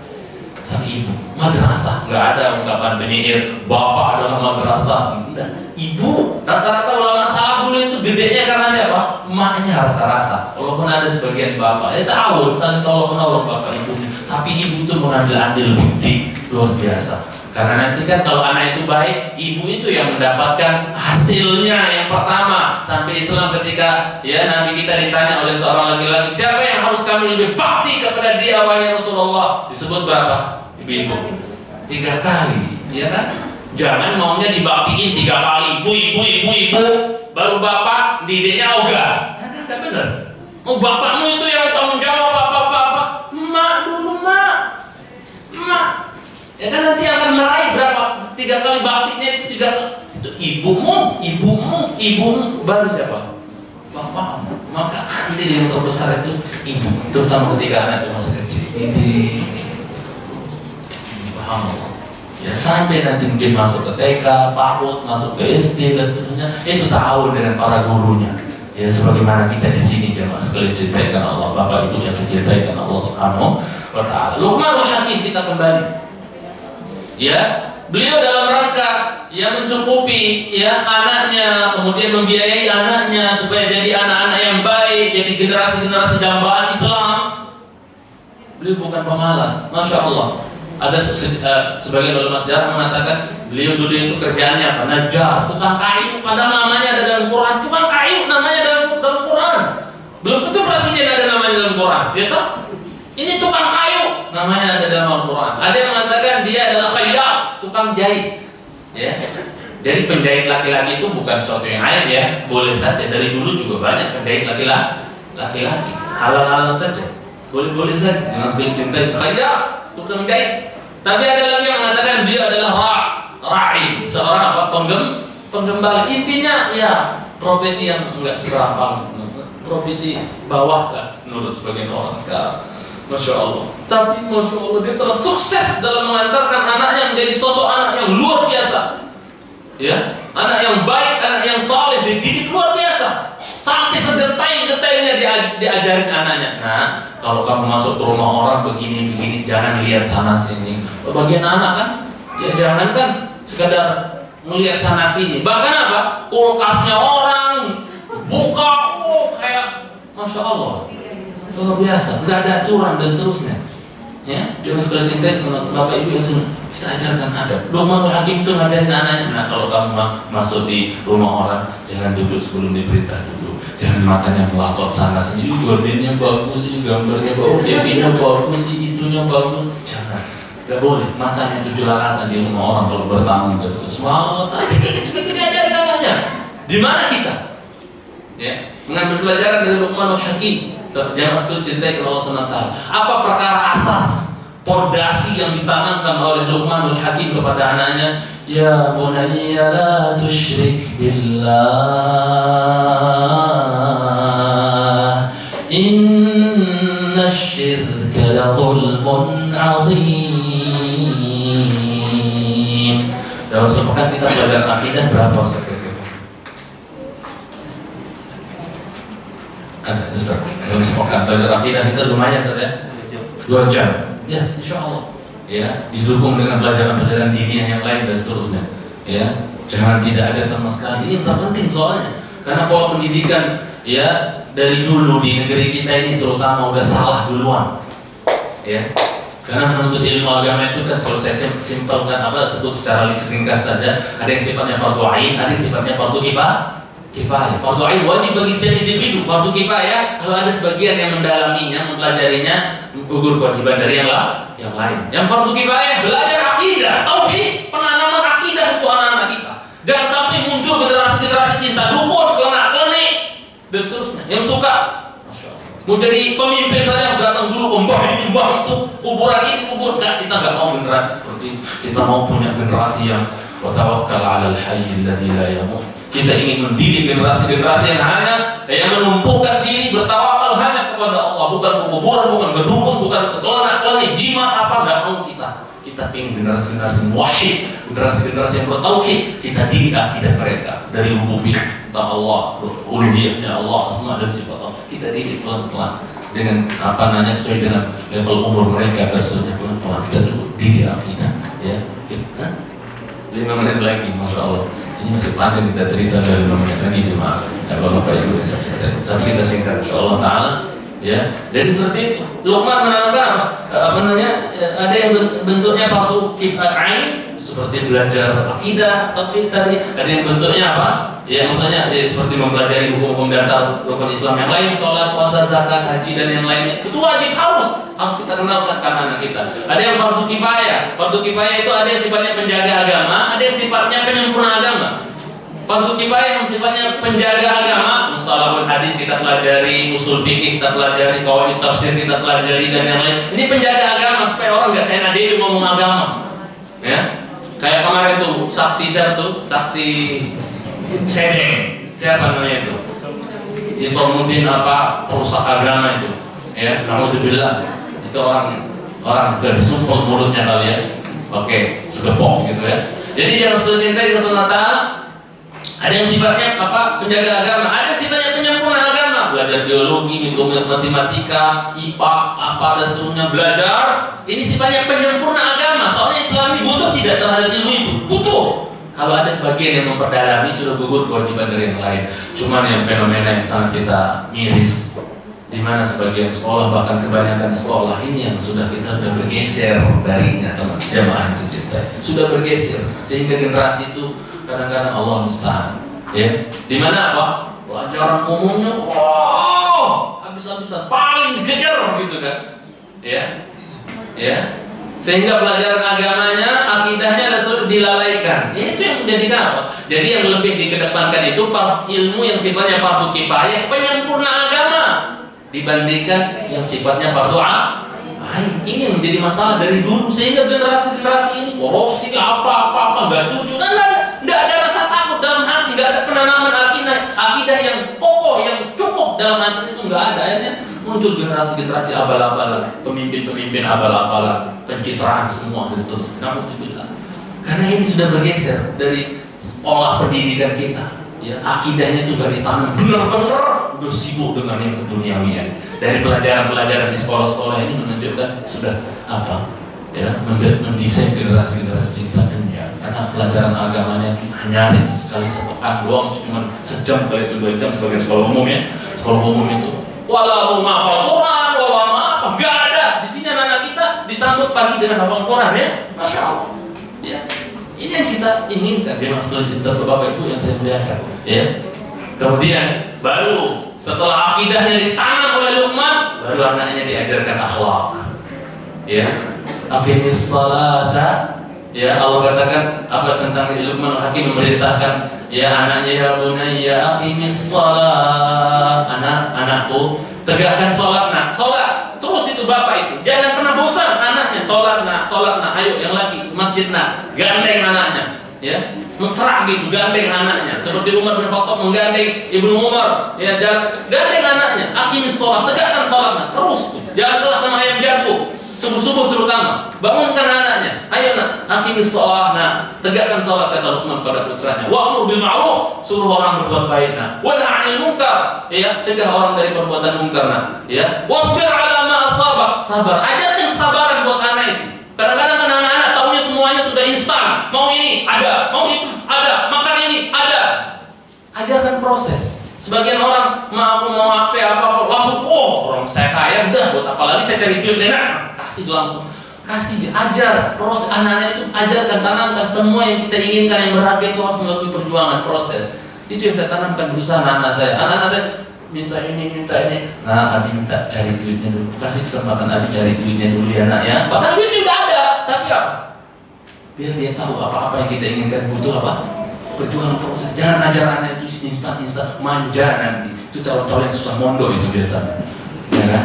Sang ibu. Madrasah, nggak ada ungkapan penyair bapak adalah madrasah. Ibu, rata-rata ulama salaf dulu itu gedenya karena siapa? Emaknya rata-rata. Walaupun ada sebagian bapak, tahu saling tolong menolong bapak ibunya. Tapi ibu itu mengambil andil lebih gede, luar biasa. Karena nanti kan kalau anak itu baik, ibu itu yang mendapatkan hasilnya yang pertama. Sampai Islam ketika Nabi kita ditanya oleh seorang laki-laki, siapa yang harus kami lebih bakti kepada dia wahai Rasulullah? Disebut berapa? Ibu-ibu 3 kali, ya kan? Jangan maunya dibaktiin 3 kali, ibu, baru bapak didiknya ogah. Kan tidak benar. Mau bapakmu itu yang tanggung jawab apa-apa. Mak dulu, mak. Ya kan nanti akan meraih berapa? 3 kali baktinya itu 3 kali. Ibumu, baru siapa? Bapakmu. Maka andil yang terbesar itu ibu, terutama ketika anak itu masih kecil. Ini ya, sampai nanti mungkin masuk ke TK, PAUD, masuk ke SD dan seterusnya, itu tahu dengan para gurunya. Ya, sebagaimana kita di sini jemaah sekalian, cintai karena Allah, Bapak Ibu yang saya cintai karena Allah Subhanahu wa ta'ala. Luqmanul Hakim, kita kembali. Ya, beliau dalam rangka ya mencukupi ya anaknya, kemudian membiayai anaknya supaya jadi anak-anak yang baik, jadi generasi-generasi dambaan Islam. Beliau bukan pemalas, masya Allah. Ada sebagian ulama sejarah mengatakan beliau dulu itu kerjaannya apa? Najjar, tukang kayu. Padahal namanya ada dalam Quran. Tukang kayu namanya dalam Quran. Belum tentu presiden ada namanya dalam Quran. Gitu? Ini tukang kayu namanya ada dalam Al-Quran. Ada yang mengatakan dia adalah khayyat, tukang jahit. Ya. Jadi penjahit laki-laki itu bukan sesuatu yang aib ya. Boleh saja. Dari dulu juga banyak penjahit laki-laki. Halal-halal saja. Boleh saja. Jangan sebelum cinta khayyat, tukang jahit. Tapi ada lagi yang mengatakan dia adalah ra'i, seorang apa? Penggembala. Intinya ya profesi yang enggak seberapa, profesi bawah lah menurut sebagian orang sekarang. Masya Allah. Tapi Masya Allah dia telah sukses dalam mengantarkan anaknya menjadi sosok anak yang luar biasa. Ya, anak yang baik, anak yang saleh, dididik luar biasa. Sampai sedetail-detailnya diajarin anaknya. Nah, kalau kamu masuk ke rumah orang begini-begini, jangan lihat sana sini. Bagian anak kan, ya jangan kan sekadar melihat sana sini. Bahkan apa? Kulkasnya orang buka, kayak Masya Allah. Luar biasa, nggak ada aturan dan seterusnya. Ya, jangan sekadar cinta sama bapak ibu yang semua. Kita ajarkan adab. Luqmanul Hakim itu ngajarin anaknya. Nah, kalau kamu masuk di rumah orang, jangan duduk sebelum diberita dulu. Jangan matanya melotot sana sini. Gordinnya bagus, gambarnya bagus, TV-nya bagus, itunya bagus. Jangan. Gak boleh. Matanya 7 lakatan di rumah orang kalau bertamu dan seterusnya. Sampai kita ajarin anaknya. Di mana kita? Ya, mengambil pelajaran dari Luqmanul Hakim. Jangan sekali cintai Allah SWT. Apa perkara asas pondasi yang ditanamkan oleh Luqmanul Hakim kepada anaknya? Ya bunayya la tusyrik billah, inna syirka la zulmun azim. Dalam sepekan kita belajar akidah berapa sekali? Ada besar. Dalam sepekan belajar akidah kita lumayan saja 2 jam. Ya, insya Allah. Ya, didukung dengan pelajaran-pelajaran diniyah yang lain dan seterusnya. Ya, jangan tidak ada sama sekali. Ini terpenting soalnya. Karena pola pendidikan ya dari dulu di negeri kita ini terutama udah salah duluan. Ya. Karena menuntut ilmu agama itu kan kalau saya simpelkan sebut secara ringkas saja, ada yang sifatnya fardu ain, ada yang sifatnya fardu kifayah. Fardu ain wajib bagi setiap individu, fardu kifayah kalau ada sebagian yang mendalaminya, mempelajarinya, gugur kewajiban dari yang lain. Yang fardu kifayah belajar akidah, tauhid, penanaman akidah untuk anak-anak kita. Jangan sampai muncul generasi-generasi cinta dukun, kelana-kelani dan seterusnya. Yang suka mau jadi pemimpin saja datang dulu mbah itu kuburan ini kubur. Kita nggak mau generasi seperti itu. Kita mau punya generasi yang wa tawakkal 'alal hayy alladzi la yamut. Kita ingin mendidik generasi-generasi yang hanya yang menumpukan diri bertawakal hanya kepada Allah, bukan ke kuburan, bukan ke dukun, bukan ke kelana-kelani, jimat apa, nggak mau kita. Kita ingin generasi-generasi muwahhid, generasi-generasi yang bertauhid. Kita didik akidah mereka dari rububiyah tentang Allah, uluhiyahnya Allah, asma dan sifat Allah. Kita didik pelan-pelan dengan sesuai dengan level umur mereka, sesuai pelan-pelan kita dulu didik akidah. Ya, 5 menit lagi, masya Allah. Ini masih panjang kita cerita dari 5 menit lagi jemaah. Ya Bapak Ibu yang saya tapi kita singkat insyaallah taala. Ya, jadi seperti itu. Luqman menanamkan ada yang bentuknya fardu ain seperti belajar akidah, tapi tadi ada yang bentuknya apa? Ya maksudnya seperti mempelajari hukum-hukum dasar rukun Islam yang lain, sholat, puasa, zakat, haji dan yang lainnya. Itu wajib harus kita kenalkan ke anak kita. Ada yang fardu kifayah. Fardu kifayah itu ada yang sifatnya penjaga agama, ada yang sifatnya penyempurna agama. Fardu kifayah yang sifatnya penjaga agama, mustalahul hadis kita pelajari, usul fikih kita pelajari, qawaid tafsir kita pelajari dan yang lain. Ini penjaga agama supaya orang nggak seenak dia ngomong agama. Ya, kayak kemarin tuh saksi Sedeng, siapa namanya itu? Isomuddin perusak agama itu. Ya, alhamdulillah itu orang bersumpah mulutnya kali ya. Oke, segepok gitu ya. Jadi yang seperti cinta itu sunatan. Ada yang sifatnya penjaga agama, ada yang sifatnya penyempurna agama. belajar biologi, matematika, IPA, apa dan seterusnya belajar. Ini sifatnya penyempurna agama. Soalnya Islam ini butuh tidak terhadap ilmu itu, butuh. Kalau ada sebagian yang memperdalami sudah gugur kewajiban dari yang lain. Cuman yang fenomena yang sangat kita miris, di mana sebagian sekolah bahkan kebanyakan sekolah ini yang sudah bergeser darinya teman jamaah sejuta sudah bergeser sehingga generasi itu kadang-kadang Allah musta'an ya, di mana apa pelajaran umumnya habis-habisan paling dikejar gitu kan ya sehingga pelajaran agamanya akidahnya dilalaikan ya, itu yang menjadikan apa jadi yang lebih dikedepankan itu ilmu yang sifatnya fardu kifayah penyempurna agama dibandingkan yang sifatnya fardu ain. Ini yang menjadi masalah dari dulu sehingga generasi-generasi ini korupsi apa nggak jujur, nggak ada rasa takut dalam hati, nggak ada penanaman akidah yang kokoh yang cukup dalam hati itu nggak ada. Akhirnya muncul generasi-generasi abal-abalan, pemimpin-pemimpin abal-abalan, pencitraan semua dan seterusnya. Namun karena ini sudah bergeser dari sekolah pendidikan kita. Ya, akidahnya itu gak ditanam benar-benar udah sibuk dengan yang keduniawian. Dari pelajaran-pelajaran di sekolah-sekolah ini menunjukkan sudah apa ya mendesain generasi-generasi cinta dunia karena pelajaran agamanya nyaris sekali sepekan doang, itu cuma sejam kali itu 2 jam sebagai sekolah umum ya. Sekolah umum itu wala mau hafal Quran wala apa nggak ada. Di sini anak-anak kita disambut pagi dengan hafal Quran ya, masya Allah ya. Ini yang kita inginkan, dia masalah kita Bapak Ibu yang saya muliakan, ya. Kemudian baru setelah akidahnya ditanam oleh Luqman, baru anaknya diajarkan akhlak, ya. Aqimis salata, ya Allah katakan apa tentang Luqman Hakim memerintahkan, ya anaknya ya bunayya aqimis salat, anakku tegakkan sholat nak, sholat terus itu bapak itu jangan pernah bosan anaknya sholat nak, ayo yang laki masjid nak, gandeng anaknya ya mesra gitu, gandeng anaknya seperti Umar bin Khattab menggandeng Ibnu Umar ya, gandeng anaknya aqimis sholat, tegakkan sholat nak terus tuh. Jangan kalah sama ayam jago subuh-subuh terutama, bangunkan anaknya, ayo nak aqimis sholat nak, tegakkan sholat kata Luqman pada putranya, wa'mur bil ma'ruf, suruh orang berbuat baik nak, wanha 'anil munkar, ya cegah orang dari perbuatan munkar nak, ya wasbir 'ala ma asabak, sabar, ajarkan kesabaran buat anak itu. Kadang-kadang kan anak-anak taunya semuanya sudah instan, mau ini ada, mau itu ada, makan ini ada. Ajarkan proses. Sebagian orang mau HP apa langsung orang saya kaya udah buat apa lagi saya cari duit enak, kasih langsung, kasih ajar proses anak-anak itu, ajarkan tanamkan semua yang kita inginkan yang berharga itu harus melalui perjuangan proses. Itu yang saya tanamkan berusaha anak-anak saya minta ini, nah Abi minta cari duitnya dulu, kasih kesempatan Abi cari duitnya dulu ya nak ya, padahal duit tidak ada, tapi apa? Biar dia tahu apa-apa yang kita inginkan butuh apa? Perjuangan proses. Jangan ajar anak itu instan manja nanti. Itu calon-calon yang susah mondo itu biasanya. Ya kan?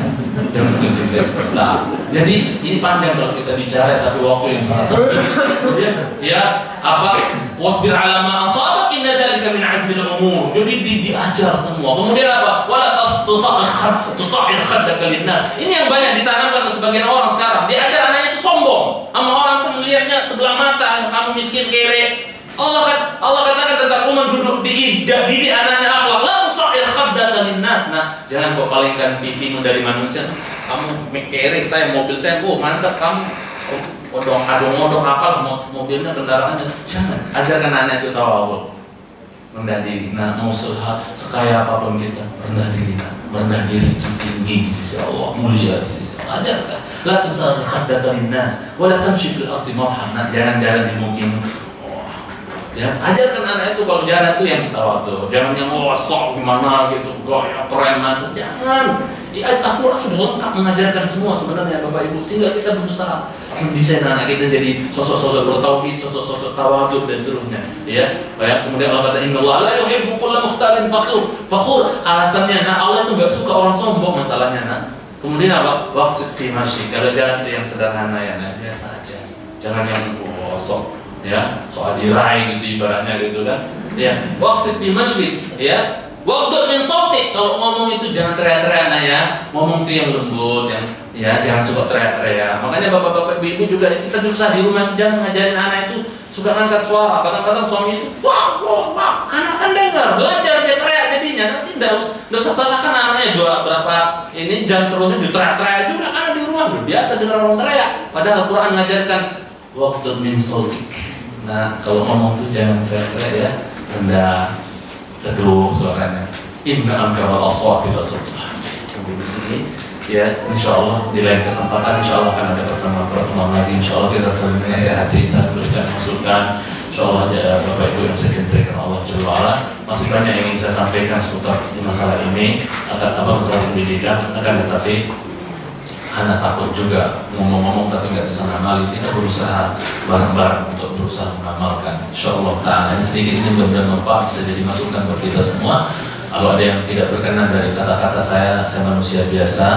Jangan cerita seperti itu. Jadi ini panjang kalau kita bicara, tapi waktu yang sangat sempit. Kemudian ya apa? Wasbir 'ala ma asabak inna dzalika min 'azmil umur. Jadi diajar semua. Kemudian apa? Wala tusahhir khaddaka lin-nas. Ini yang banyak ditanamkan ke sebagian orang sekarang. Diajar anaknya itu sombong. Sama orang tuh melihatnya sebelah mata, kamu miskin kere. Allah katakan tentang umat duduk dididik anaknya akhlak. La tusahhir khaddaka lin-nas. Nah, jangan kau palingkan pipimu dari manusia. Kamu kere, saya mobil saya, mantap kamu. Odong apa mobilnya kendaraannya. Jangan. Ajarkan anak itu tawadhu. Rendah diri. Nah, mau sekaya apapun kita, rendah diri. Rendah diri itu tinggi di sisi Allah, mulia di sisi Allah. Ajarkan. La tusahhir khaddaka lin-nas wa la tamshi fil ardi marhan. Jangan jalan di mukim. Ya, ajarkan anak itu kalau jalan itu yang tawadhu. Jangan yang sok gimana gitu, gaya keren mantap. Jangan. Al-Quran sudah lengkap mengajarkan semua sebenarnya Bapak Ibu. Tinggal kita berusaha mendesain anak kita jadi sosok-sosok bertauhid, sosok-sosok tawadhu dan seterusnya. Ya. Kemudian Allah kata innallaha la yuhibbu kulla mukhtalin fakhur. Alasannya Allah itu enggak suka orang sombong masalahnya nak. Kemudian apa? Waqsid fi masyi. Kalau jalan itu yang sederhana ya, biasa aja. Jangan yang sok ya, soal diraih gitu ibaratnya gitu kan. Ya, waqsid fi masyi ya. Waqtud min sautik, kalau ngomong itu jangan teriak-teriak nah ya. Ngomong itu yang lembut, yang ya jangan suka teriak-teriak. Makanya bapak-bapak ibu juga kita berusaha di rumah itu jangan ngajarin anak itu suka ngangkat suara. Kadang-kadang suami itu wah, anak kan dengar, belajar dia teriak jadi aslinya. Nanti tidak usah salahkan anaknya berapa ini jam terusnya diteriak-teriak juga, karena di rumah sudah biasa dengar orang teriak. Padahal Al-Quran mengajarkan waktu min sautik. Nah, kalau ngomong tuh jangan teriak-teriak ya, rendah, teduh suaranya. Inna amkawal aswati wasutlah. Sampai di sini ya, insya Allah di lain kesempatan insya Allah akan ada pertemuan lagi. Insya Allah kita saling menasihati, saling berikan masukan. Insya Allah ada Bapak Ibu yang saya cintai Allah Jalla wa'ala. Masih banyak yang ingin saya sampaikan seputar masalah ini, masalah pendidikan, tetapi anak takut juga ngomong-ngomong tapi nggak bisa ngamalin. Kita berusaha bareng-bareng untuk berusaha mengamalkan. Insya Allah ta'ala sedikit ini benar-benar manfaat, bisa jadi masukan buat kita semua. Kalau ada yang tidak berkenan dari kata-kata saya manusia biasa,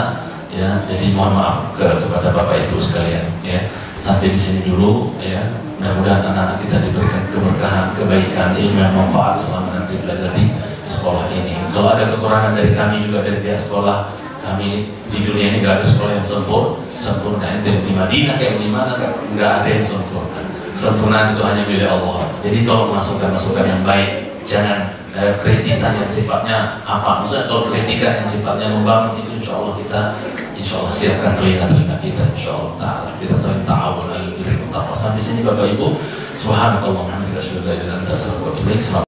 ya. Jadi mohon maaf kepada Bapak Ibu sekalian, ya. Sampai di sini dulu, ya. Mudah-mudahan anak-anak kita diberikan keberkahan, kebaikan, ilmu yang manfaat selama nanti belajar di sekolah ini. Kalau ada kekurangan dari kami juga dari pihak sekolah, kami di dunia ini nggak ada sekolah yang sempurna. Ente di Madinah kayak di mana nggak ada yang sempurna. Sempurna itu hanya milik Allah. Jadi tolong masukkan yang baik, jangan kritisan yang sifatnya apa, maksudnya kalau kritikan yang sifatnya membangun itu insya Allah siapkan telinga kita insya Allah ta'ala, kita saling ta'awun al-birri wa taqwa. Sampai sini Bapak Ibu, subhanakallah wa bihamdika asyhadu an la ilaha illa anta astaghfiruka wa atubu ilaik.